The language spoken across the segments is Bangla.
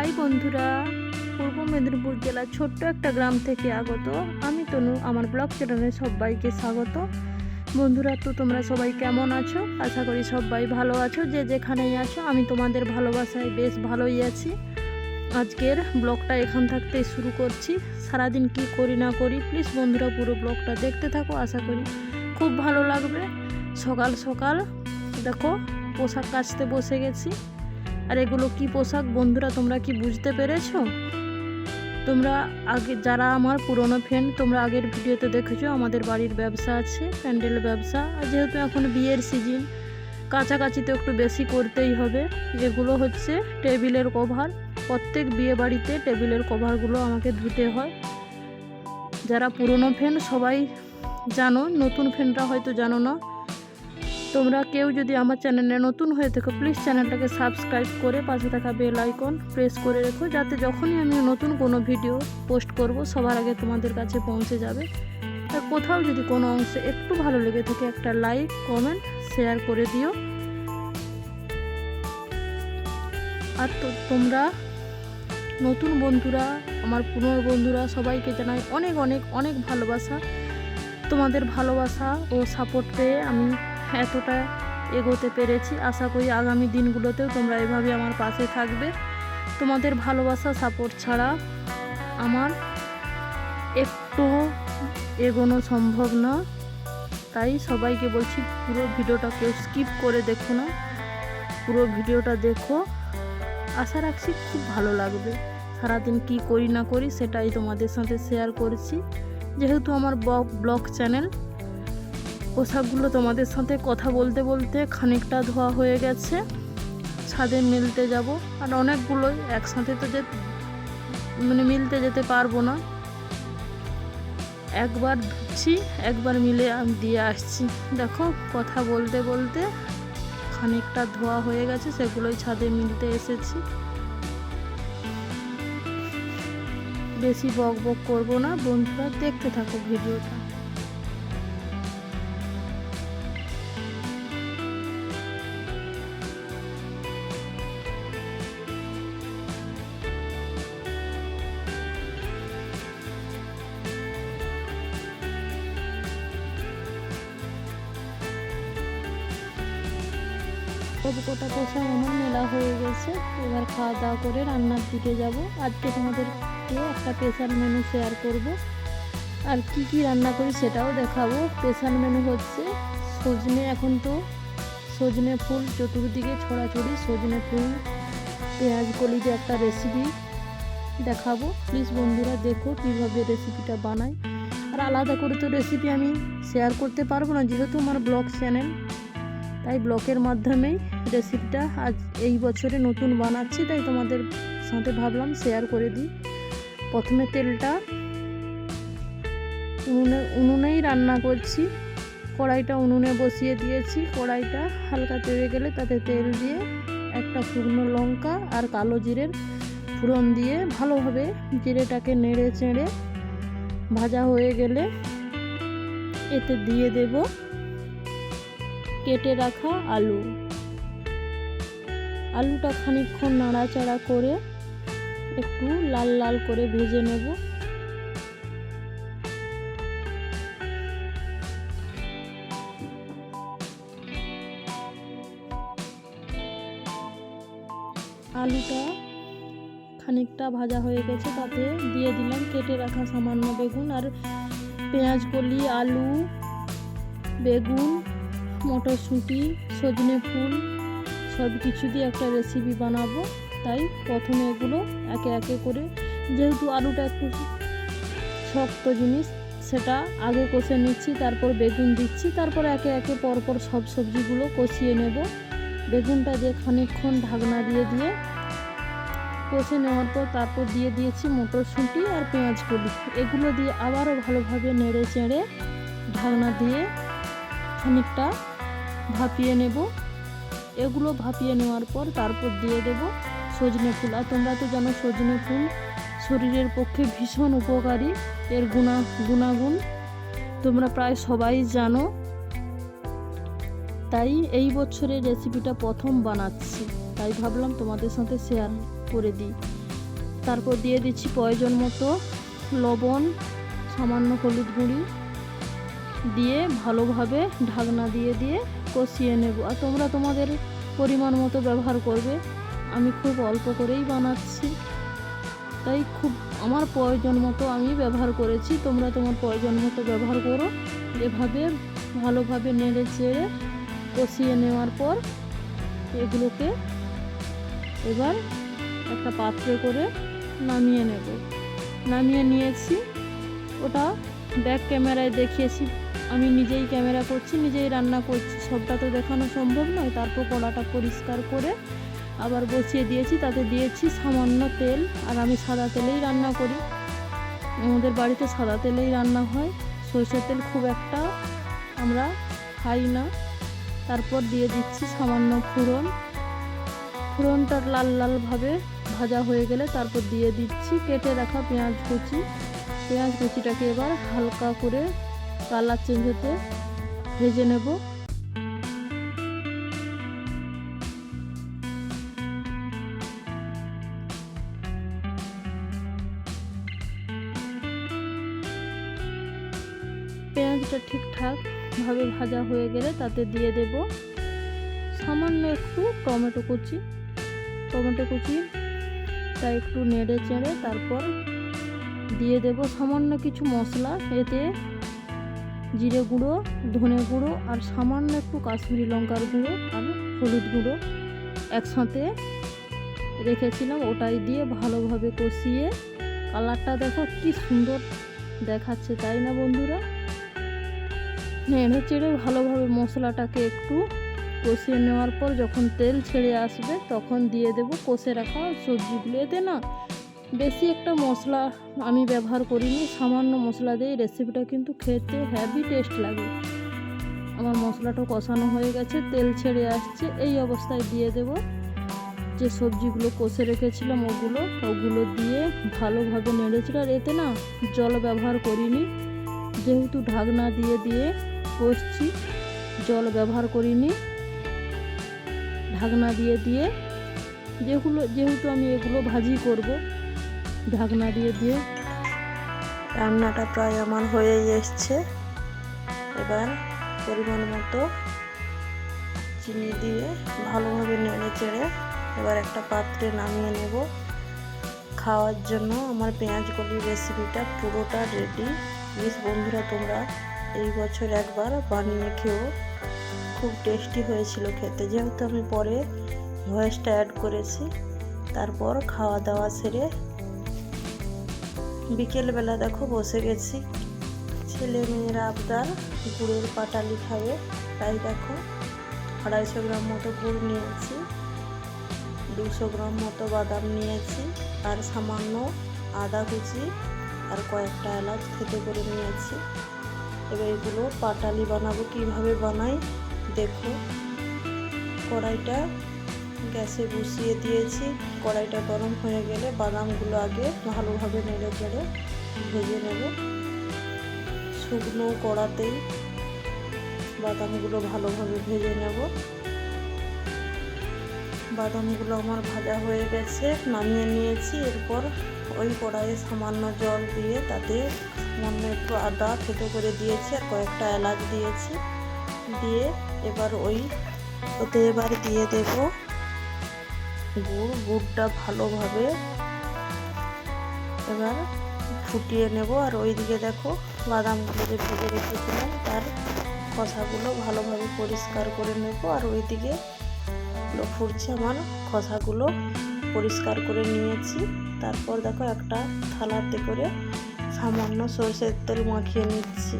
হাই বন্ধুরা, পূর্ব মেদিনীপুর জেলার ছোট্ট একটা গ্রাম থেকে আগত আমি তনু। আমার ব্লগ চ্যানেলে সবাইকে স্বাগত। বন্ধুরা, তো তোমরা সবাই কেমন আছো? আশা করি সবাই ভালো আছো। যে যেখানেই আছো, আমি তোমাদের ভালোবাসায় বেশ ভালোই আছি। আজকের ব্লগটা এখান থাকতেই শুরু করছি। সারাদিন কি করি না করি, প্লিজ বন্ধুরা পুরো ব্লগটা দেখতে থাকো। আশা করি খুব ভালো লাগবে। সকাল সকাল দেখো পোশাক কাচতে বসে গেছি। আর এগুলো কি পোশাক বন্ধুরা, তোমরা কি বুঝতে পেরেছো? তোমরা আগে যারা আমার পুরনো ফ্রেন্ড, তোমরা আগের ভিডিওতে দেখেছো আমাদের বাড়ির ব্যবসা আছে, প্যান্ডেল ব্যবসা। আর যেহেতু এখন বিয়ের সিজন, কাছাকাছি তো একটু বেশি করতেই হবে। এগুলো হচ্ছে টেবিলের কভার। প্রত্যেক বিয়ে বাড়িতে টেবিলের কভারগুলো আমাকে ধুতে হয়। যারা পুরনো ফ্রেন্ড সবাই জানো, নতুন ফ্রেন্ডরা হয়তো জানো না। তোমরা কেউ যদি আমার চ্যানেলে নতুন হয়ে থাকো, প্লিজ চ্যানেলটাকে সাবস্ক্রাইব করে পাশে থাকা বেল আইকন প্রেস করে রেখো, যাতে যখনই আমি নতুন কোনো ভিডিও পোস্ট করব সবার আগে তোমাদের কাছে পৌঁছে যাবে। আর কোথাও যদি কোনো অংশে একটু ভালো লেগে থাকে, একটা লাইক কমেন্ট শেয়ার করে দিও। আর তো তোমরা নতুন বন্ধুরা, আমার পুরনো বন্ধুরা, সবাইকে জানাই অনেক অনেক অনেক ভালোবাসা। তোমাদের ভালোবাসা ও সাপোর্ট পেয়ে আমি এতটা এগোতে পেরেছি। আশা করি আগামী দিনগুলোতেও তোমরা এভাবে আমার পাশে থাকবে। তোমাদের ভালোবাসা সাপোর্ট ছাড়া আমার একটু এগোনো সম্ভব না। তাই সবাইকে বলছি, পুরো ভিডিওটা কেউ স্কিপ করে দেখো না, পুরো ভিডিওটা দেখো। আশা রাখছি খুব ভালো লাগবে। সারাদিন কি করি না করি সেটাই তোমাদের সাথে শেয়ার করছি। যেহেতু আমার ব্লগ চ্যানেল, পোশাকগুলো তোমাদের সাথে কথা বলতে বলতে খানিকটা ধোয়া হয়ে গেছে। ছাদে মেলতে যাব। আর অনেকগুলোই একসাথে তো মিলতে যেতে পারবো না। একবার ধুচ্ছি, একবার মিলে আমি দিয়ে আসছি। দেখো কথা বলতে বলতে খানিকটা ধোয়া হয়ে গেছে, সেগুলোই ছাদে মিলতে এসেছি। বেশি বক বক করবো না বন্ধুরা, দেখতে থাকো ভিডিওটা। সবকটা পোশাক আমার মেলা হয়ে গেছে। এবার খাওয়া দাওয়া করে রান্নার দিকে যাব। আজকে তোমাদেরকে একটা স্পেশাল মেনু শেয়ার করব। আর কি কি রান্না করি সেটাও দেখাবো। স্পেশাল মেনু হচ্ছে সজনে। এখন তো সজনে ফুল চতুর্দিকে ছড়াছড়ি। সজনে ফুল পেঁয়াজ কলি দিয়ে একটা রেসিপি দেখাবো। প্লিজ বন্ধুরা দেখো কীভাবে রেসিপিটা বানাই। আর আলাদা করে তো রেসিপি আমি শেয়ার করতে পারবো না, যেহেতু আমার ব্লগ চ্যানেল। তাই ব্লগের মাধ্যমেই রেসিপিটা আজ এই বছরে নতুন বানাচ্ছি, তাই তোমাদের সাথে ভাবলাম শেয়ার করে দিই। প্রথমে তেলটা উনুনেই রান্না করছি। কড়াইটা উনুনে বসিয়ে দিয়েছি। কড়াইটা হালকা তেড়ে গেলে তাতে তেল দিয়ে একটা শুকনো লঙ্কা আর কালো জিরের ফোড়ন দিয়ে ভালোভাবে জিরেটাকে নেড়ে চেড়ে ভাজা হয়ে গেলে এতে দিয়ে দেব কেটে রাখা আলু। আলুটা খানিকক্ষণ নাড়াচাড়া করে একটু লাল লাল করে ভেজে নেব। আলুটা খানিকটা ভাজা হয়ে গেছে, তাতে দিয়ে দিলাম কেটে রাখা সামান্য বেগুন আর পেঁয়াজ কলি, আলু, বেগুন, মটরশুঁটি, সজনে ফুল সব কিছু দিয়ে একটা রেসিপি বানাবো। তাই প্রথমে এগুলো একে একে করে, যেহেতু আলুটা একটু শক্ত জিনিস, সেটা আগে কষে নিচ্ছি, তারপর বেগুন দিচ্ছি, তারপর একে একে পরপর সব সবজিগুলো কষিয়ে নেব। বেগুনটা দিয়ে খানিকক্ষণ ঢাকনা দিয়ে কষে নেওয়ার পর তারপর দিয়ে দিয়েছি মটরশুঁটি আর পেঁয়াজ কলি। এগুলো দিয়ে আবারও ভালোভাবে নেড়ে চেড়ে ঢাকনা দিয়ে খানিকটা ভাপিয়ে নেব। এগুলো ভাপিয়ে নেওয়ার পর তারপর দিয়ে দেব সজনে ফুল। আর তোমরা তো জানো সজনে ফুল শরীরের পক্ষে ভীষণ উপকারী। এর গুণাগুণ তোমরা প্রায় সবাই জানো। তাই এই বছরের রেসিপিটা প্রথম বানাচ্ছি, তাই ভাবলাম তোমাদের সাথে শেয়ার করে দিই। তারপর দিয়ে দিচ্ছি প্রয়োজন মতো লবণ, সামান্য হলুদ গুঁড়ি দিয়ে ভালোভাবে ঢাকনা দিয়ে দিয়ে কষিয়ে নেব। আর তোমরা তোমাদের পরিমাণ মতো ব্যবহার করবে। আমি খুব অল্প করেই বানাচ্ছি, তাই খুব আমার প্রয়োজন মতো আমি ব্যবহার করেছি। তোমরা তোমার প্রয়োজন মতো ব্যবহার করো। এভাবে ভালোভাবে নেড়ে চেড়ে কষিয়ে নেওয়ার পর এগুলোকে এবার একটা পাত্রে করে নামিয়ে নেব। নামিয়ে নিয়েছি। ওটা ব্যাক ক্যামেরায় দেখিয়েছি, আমি নিজেই ক্যামেরা করছি, নিজেই রান্না করছি, সবটা তো দেখানো সম্ভব নয়। তারপর কড়াটা পরিষ্কার করে আবার বসিয়ে দিয়েছি, তাতে দিয়েছি সামান্য তেল। আর আমি সাদা তেলেই রান্না করি, আমাদের বাড়িতে সাদা তেলেই রান্না হয়, সরষের তেল খুব একটা আমরা খাই না। তারপর দিয়ে দিচ্ছি সামান্য ফোড়ন। ফোড়নটা লাল লালভাবে ভাজা হয়ে গেলে তারপর দিয়ে দিচ্ছি কেটে রাখা পেঁয়াজ কুচি। পেঁয়াজ কুচিটাকে এবার হালকা করে কালার চেঞ্জ হতে ভেজে নেব। পেঁয়াজটা ঠিকঠাকভাবে ভাজা হয়ে গেলে তাতে দিয়ে দেব সামান্য একটু টমেটো কুচি। টমেটো কুচিটা একটু নেড়ে চেড়ে তারপর দিয়ে দেব সামান্য কিছু মশলা। এতে জিরে গুঁড়ো, ধনে গুঁড়ো আর সামান্য একটু কাশ্মীরি লঙ্কার গুঁড়ো আর হলুদ গুঁড়ো একসাথে রেখেছিলাম, ওটাই দিয়ে ভালোভাবে কষিয়ে কালারটা দেখো কি সুন্দর দেখাচ্ছে, তাই না বন্ধুরা? নেড়ে চেড়ে ভালোভাবে মশলাটাকে একটু কষিয়ে নেওয়ার পর যখন তেল ছেড়ে আসবে তখন দিয়ে দেব কষে রাখা সবজিগুলো। এতে না বেশি একটা মশলা আমি ব্যবহার করিনি, সামান্য মশলা দিয়ে রেসিপিটা কিন্তু খেতে হেভি টেস্ট লাগে। আমার মশলাটা কষানো হয়ে গেছে, তেল ছেড়ে আসছে, এই অবস্থায় দিয়ে দেব যে সবজিগুলো কষে রেখেছিলাম ওগুলো দিয়ে ভালোভাবে নেড়েছিল। আর এতে না জল ব্যবহার করিনি, যেহেতু ঢাকনা দিয়ে দিয়ে কষছি, জল ব্যবহার করিনি। ঢাকনা দিয়ে দিয়ে যেহেতু আমি এগুলো ভাজি করব, ঢাকনা দিয়ে দিয়ে রান্নাটা প্রায় আমার হয়েই এসছে। এবার পরিমাণ মতো চিনি দিয়ে ভালোভাবে নেড়ে চেড়ে এবার একটা পাত্রে নামিয়ে নেব। খাওয়ার জন্য আমার পেঁয়াজ কলির রেসিপিটা পুরোটা রেডি। প্লিজ বন্ধুরা তোমরা এই বছর একবার বানিয়ে খেও, খুব টেস্টি হয়েছিল খেতে। যেহেতু আমি পরে ভয়েসটা অ্যাড করেছি। তারপর খাওয়া দাওয়া সেরে বিকেলবেলা দেখো বসে গেছি, ছেলে মেয়েরা আবদার গুড়ের পাটালি খাবে, তাই দেখো 250 গ্রাম মতো গুড় নিয়েছি, 200 গ্রাম মতো বাদাম নিয়েছি আর সামান্য আদা কুচি আর কয়েকটা এলাচ থেতো করে নিয়েছি। এবার এগুলো পাটালি বানাবো। কিভাবে বানাই দেখো। কড়াইটা গ্যাসে বসিয়ে দিয়েছি, কড়াইটা গরম হয়ে গেলে বাদামগুলো আগে ভালোভাবে নেড়ে চেড়ে ভেজে নেব। শুকনো কড়াতেই বাদামগুলো ভালোভাবে ভেজে নেব। বাদামগুলো আমার ভাজা হয়ে গেছে, নামিয়ে নিয়েছি। এরপর ওই কড়াইয়ে সামান্য জল দিয়ে তাতে সামান্য একটু আদা থেতো করে দিয়েছি আর কয়েকটা এলাচ দিয়েছি। দিয়ে এবার ওতে এবার দিয়ে দেব গুড়টা ভালোভাবে এবার ফুটিয়ে নেব। আর ওইদিকে দেখো বাদামগুলো যে ভেজে রেখেছিলাম তার খোসাগুলো ভালোভাবে পরিষ্কার করে নেব। আর ওইদিকে ফুটছে, আমার খোসাগুলো পরিষ্কার করে নিয়েছি। তারপর দেখো একটা থালাতে করে সামান্য সরষের তেল মাখিয়ে নিচ্ছি।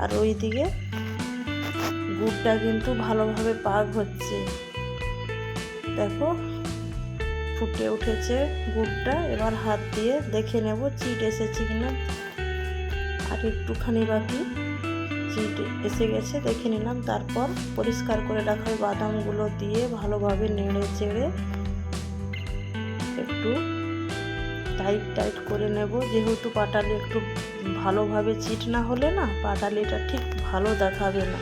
আর ওইদিকে গুড়টা কিন্তু ভালোভাবে পাক হচ্ছে, দেখো ফুটে উঠেছে গুড়টা। এবার হাত দিয়ে দেখে নেব চিট এসেছে কিনা, আর একটুখানি বাকি চিট এসে গেছে, দেখে নিলাম। তারপর পরিষ্কার করে রাখা বাদামগুলো দিয়ে ভালোভাবে নেড়ে চেড়ে একটু টাইট করে নেব। যেহেতু পাটালি একটু ভালোভাবে চিট না হলে না পাটালিটা ঠিক ভালো দেখাবে না।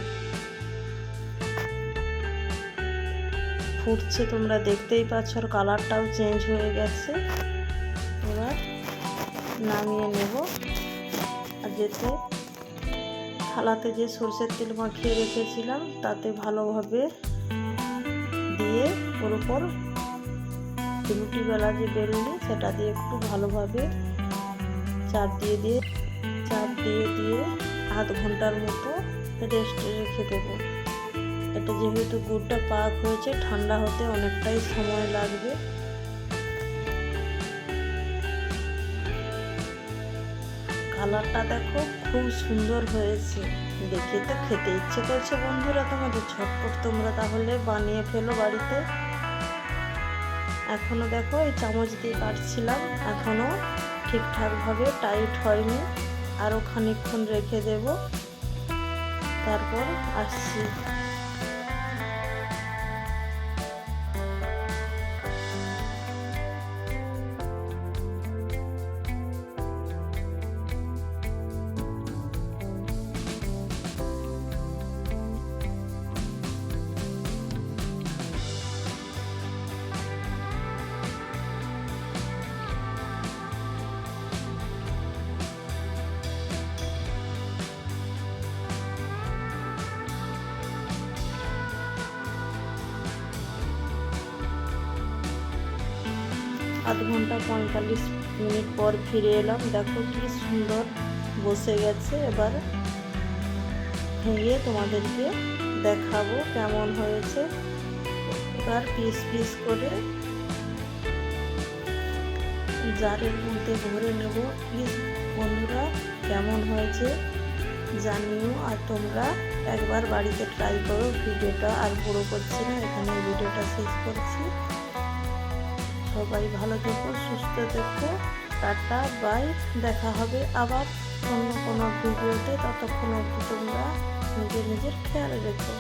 ফুটছে, তোমরা দেখতেই পাচ্ছ, আর কালারটাও চেঞ্জ হয়ে গেছে। এবার নামিয়ে নেব। আর যেতে থালাতে যে সরষের তেল মাখিয়ে রেখেছিলাম তাতে ভালোভাবে দিয়ে ওর উপর রুটি বেলা যে বেলনি সেটা দিয়ে একটু ভালোভাবে চাপ দিয়ে দিয়ে আধ ঘন্টার মতো রেস্টে রেখে দেবো। এটা যেহেতু গুড়টা পাক হয়েছে ঠান্ডা হতে অনেকটাই সময় লাগবে। কালারটা দেখো খুব সুন্দর হয়েছে, দেখে তো খেতে ইচ্ছে করছে বন্ধুরা তোমাদের। ঝটপট তোমরা তাহলে বানিয়ে ফেলো বাড়িতে। এখনো দেখো এই চামচ দিয়ে কাটছিলাম, এখনো ঠিকঠাকভাবে টাইট হয়নি, আরও খানিকক্ষণ রেখে দেব, তারপর আসছি। আধ ঘন্টা 45 মিনিট পর ফিরে এলাম। দেখো কি সুন্দর বসে গেছে। এবার ভেঙে তোমাদেরকে দেখাবো কেমন হয়েছে। এবার পিস পিস করে জারের মধ্যে ভরে নেব। প্লিজ বন্ধুরা কেমন হয়েছে জানিও, আর তোমরা একবার বাড়িতে ট্রাই করো। ভিডিওটা আর বড় করছি না, এখানে ভিডিওটা শেষ করছি। সবাই ভালো থেকো, সুস্থ থেকো, টাটা বাই। দেখা হবে আবার অন্য কোনো ভিডিওতে। ততক্ষণ অবধি তোমরা নিজের খেয়াল রেখো।